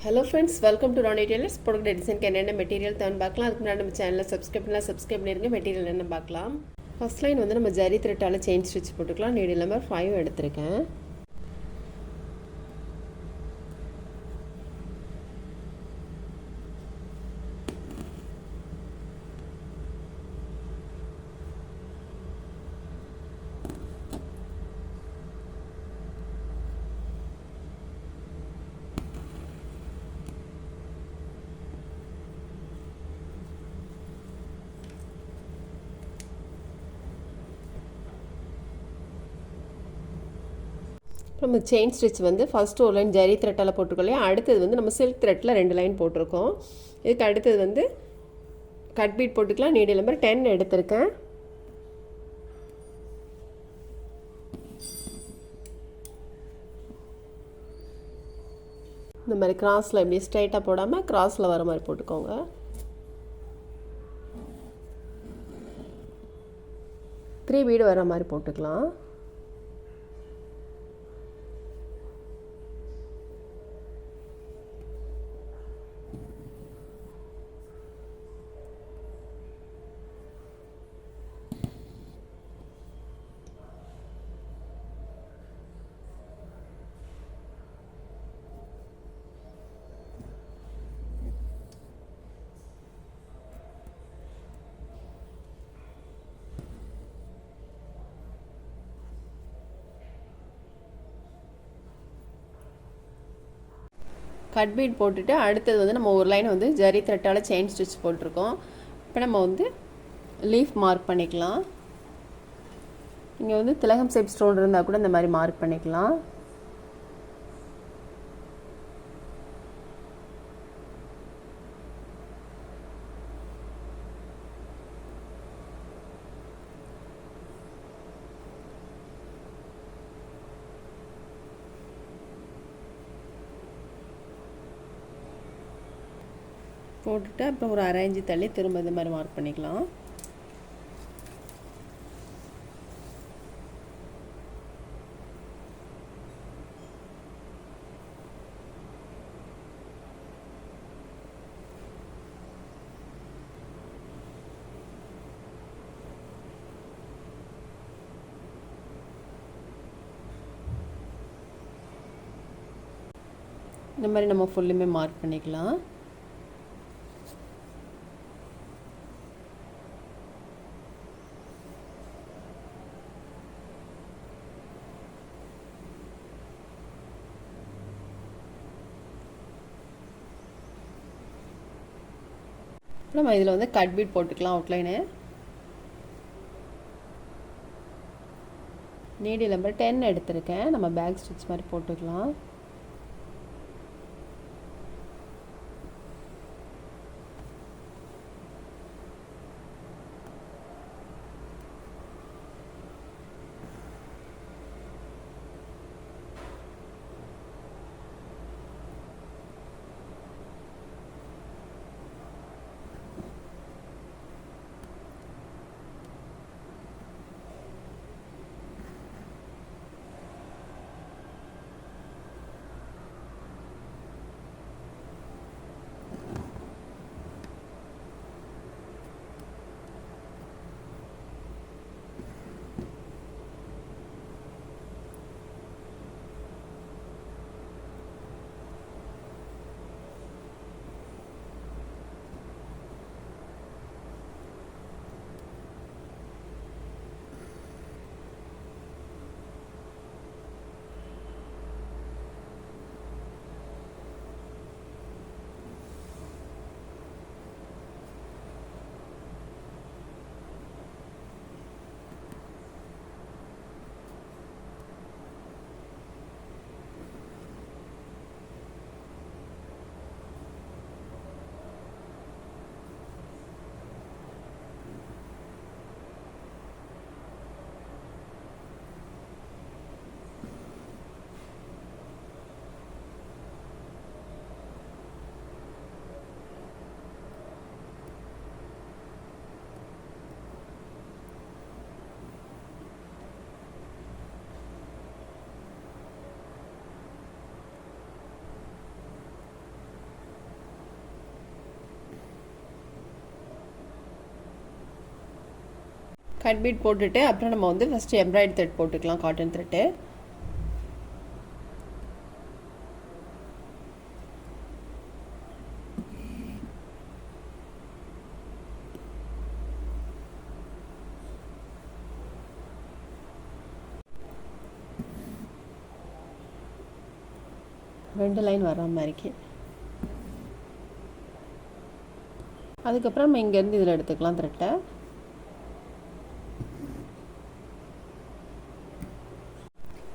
Hello friends, welcome to Ronnie Tailors. Product design என்னென்ன material தான் பார்க்கலாம். அதுக்கு முன்னாடி நம்ம சேனலை சப்ஸ்கிரைப் பண்ணிருங்க. மெட்டீரியல் என்ன பார்க்கலாம். ஃபர்ஸ்ட் லைன் வந்து நம்ம ஜரி த்ரெட்டால செயின் ஸ்டிச் போட்டுக்கலாம். நீடில் நம்பர் 5 எடுத்திருக்கேன். நம்ம செயின் ஸ்டிச் வந்து ஃபஸ்ட்டு ஒரு லைன் ஜரி த்ரெட்டால் போட்டுக்கலையே, அடுத்தது வந்து நம்ம சில்க் த்ரெட்டில் 2 லைன் போட்டிருக்கோம். இதுக்கு அடுத்தது வந்து கட் பீட் போட்டுக்கலாம். நீடில் நம்பர் 10 எடுத்திருக்கேன். இந்த மாதிரி கிராஸில் இப்படி ஸ்ட்ரைட்டாக போடாமல் கிராஸில் வர மாதிரி போட்டுக்கோங்க. த்ரீ பீடு வர மாதிரி போட்டுக்கலாம். கட் பீட் போட்டுட்டு அடுத்தது வந்து நம்ம ஒரு லைன் வந்து ஜரி த்ரெட்டால் செயின் ஸ்டிச் போட்டிருக்கோம். இப்போ நம்ம வந்து லீஃப் மார்க் பண்ணிக்கலாம். இங்கே வந்து திலகம் ஷேப் ஸ்டோன் இருந்தால் கூட இந்த மாதிரி மார்க் பண்ணிக்கலாம். போட்டுட்டு அப்புறம் ஒரு அரை இன்ச்சு தள்ளி திரும்ப இந்த மாதிரி மார்க் பண்ணிக்கலாம். இந்த மாதிரி நம்ம ஃபுல்லுமே மார்க் பண்ணிக்கலாம். நம்ம இதில் வந்து கட் பீட் போட்டுக்கலாம். அவுட்லைனு நீடில் நம்பர் 10 எடுத்திருக்கேன். நம்ம பேக் ஸ்டிச் மாதிரி போட்டுக்கலாம். கட் பீட் போட்டுட்டு அப்புறம் நம்ம வந்து ஃபஸ்ட்டு எம்ப்ராய்டரி த்ரெட் போட்டுக்கலாம், காட்டன் த்ரெட்டு. ரெண்டு லைன் வர்ற மாதிரிக்கு. அதுக்கப்புறம் நம்ம இங்கேருந்து இதில் எடுத்துக்கலாம் த்ரெட்டை.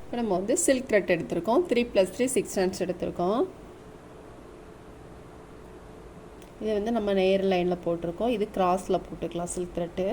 இப்போ நம்ம வந்து சில்க் த்ரெட் எடுத்திருக்கோம். 3 + 3 6 strands எடுத்திருக்கோம். இதை வந்து நம்ம நேர் லைனில் போட்டிருக்கோம். இது கிராஸில் போட்டுக்கலாம் சில்க் த்ரெட்டு.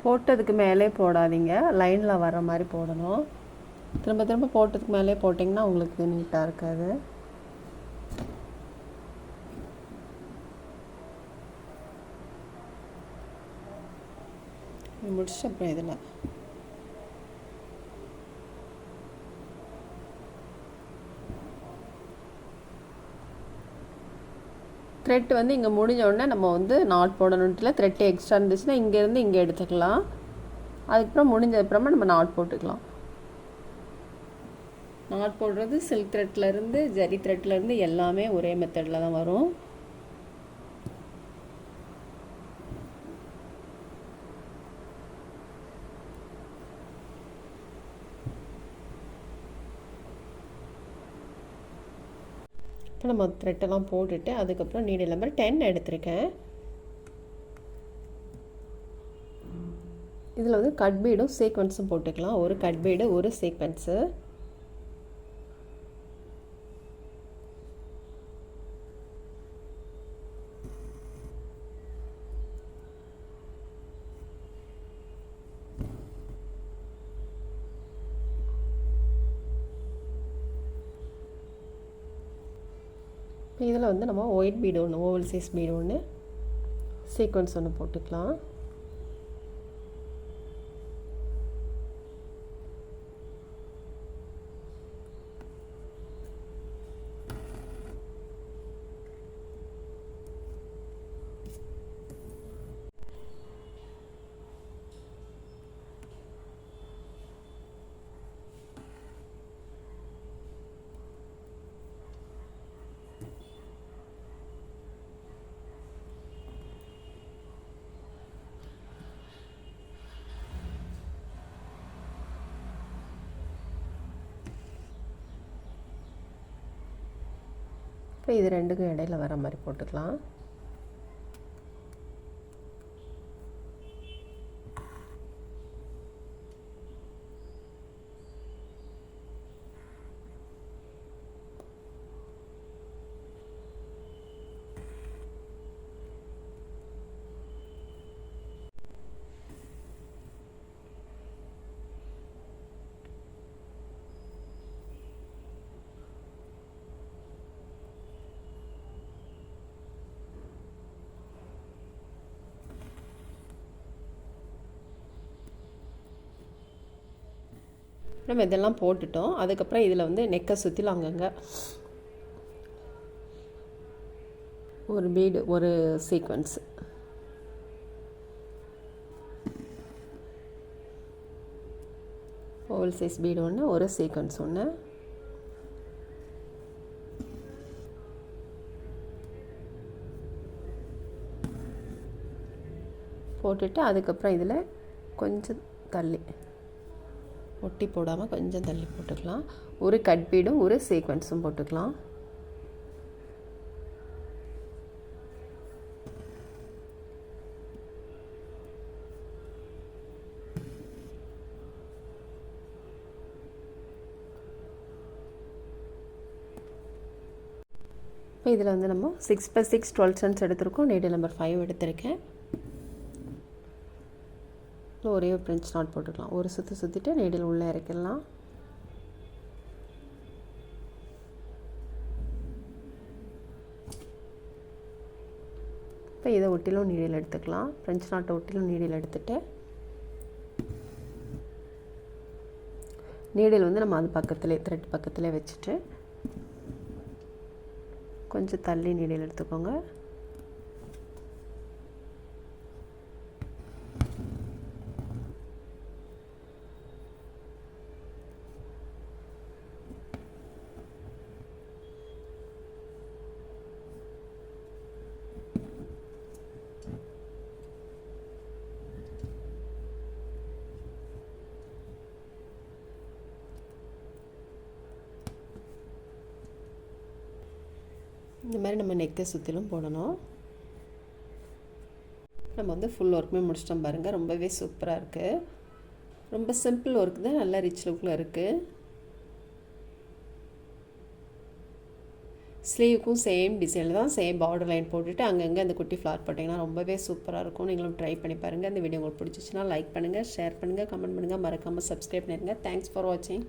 போட்டதுக்கு மேலே போடாதீங்க, லைனில் வர மாதிரி போடணும். திரும்ப திரும்ப போட்டதுக்கு மேலே போட்டிங்கன்னா உங்களுக்கு நீட்டாக இருக்காது. முடிச்சு அப்புறம் இதில் த்ரெட் வந்து இங்கே முடிஞ்ச உடனே நம்ம வந்து நாட் போடணுன்ட்டுல த்ரெட்டு எக்ஸ்ட்ரா இருந்துச்சுன்னா இங்கேருந்து இங்கே எடுத்துக்கலாம். அதுக்கப்புறம் முடிஞ்சதுக்கப்புறமா நம்ம நாட் போட்டுக்கலாம். நாட் போடுறது சில்க் த்ரெட்லேருந்து ஜரி த்ரெட்லேருந்து எல்லாமே ஒரே மெத்தடில் தான் வரும். இப்போ நம்ம த்ரெட்டெல்லாம் போட்டுட்டு அதுக்கப்புறம் நீடில் நம்பர் 10 எடுத்திருக்கேன். இதில் வந்து கட் பீடும் சீக்வன்ஸும் போட்டுக்கலாம். ஒரு கட் பீடு, ஒரு சீக்வன்ஸு. இப்போ இதில் வந்து நம்ம ஒயிட் பீடு ஒன்று, ஓவல் சைஸ் பீடு ஒன்று, சீக்வன்ஸ் ஒன்று போட்டுக்கலாம். இப்போ இது ரெண்டுக்கும் இடையில வர மாதிரி போட்டுக்கலாம். நம்ம இதெல்லாம் போட்டுட்டோம். அதுக்கப்புறம் இதில் வந்து நெக்கை சுற்றிலும் அங்கங்கே ஒரு பீடு, ஒரு சீக்வன்ஸ். ஓவல் சைஸ் பீடு ஒன்று, ஒரு சீக்வன்ஸ் ஒன்று. போட்டுட்டு அதுக்கப்புறம் இதில் கொஞ்சம் தள்ளி, ஒட்டி போடாமல் கொஞ்சம் தள்ளி போட்டுக்கலாம். ஒரு கட் பீடும் ஒரு சீக்வன்ஸும் போட்டுக்கலாம். இப்போ இதில் வந்து நம்ம 6x6 12 cents எடுத்திருக்கோம். நீடில் நம்பர் 5 எடுத்திருக்கேன். ஒரே ஒரு ஃப்ரெஞ்ச் நாட் போட்டுக்கலாம். ஒரு சுற்றிட்டு நீடில் உள்ளே இறக்கிடலாம். இப்போ இதை ஒட்டிலும் நீடில் எடுத்துக்கலாம். ஃப்ரெஞ்ச் நாட்டை ஒட்டிலும் நீடில் எடுத்துகிட்டு நீடில் வந்து நம்ம அது பக்கத்துலேயே த்ரெட் பக்கத்துலேயே வச்சுட்டு கொஞ்சம் தள்ளி நீடில் எடுத்துக்கோங்க. இந்த மாதிரி நம்ம நெக்கை சுற்றிலும் போடணும். நம்ம வந்து ஃபுல் ஒர்க்குமே முடிச்சிட்டோம் பாருங்கள். ரொம்பவே சூப்பராக இருக்குது. ரொம்ப சிம்பிள் ஒர்க் தான், நல்லா ரிச் லுக்கில் இருக்குது. ஸ்லீவுக்கும் சேம் டிசைனில் தான், சேம் பார்டர் லைன் போட்டுட்டு அங்கங்கே அந்த குட்டி ஃப்ளார் போட்டிங்கன்னா ரொம்பவே சூப்பராக இருக்கும். நீங்களும் ட்ரை பண்ணி பாருங்கள். இந்த வீடியோ உங்களுக்கு பிடிச்சிச்சுன்னா லைக் பண்ணுங்கள், ஷேர் பண்ணுங்கள், கமெண்ட் பண்ணுங்கள், மறக்காமல் சப்ஸ்கிரைப் பண்ணிடுங்க. தேங்க்ஸ் ஃபார் வாட்சிங்.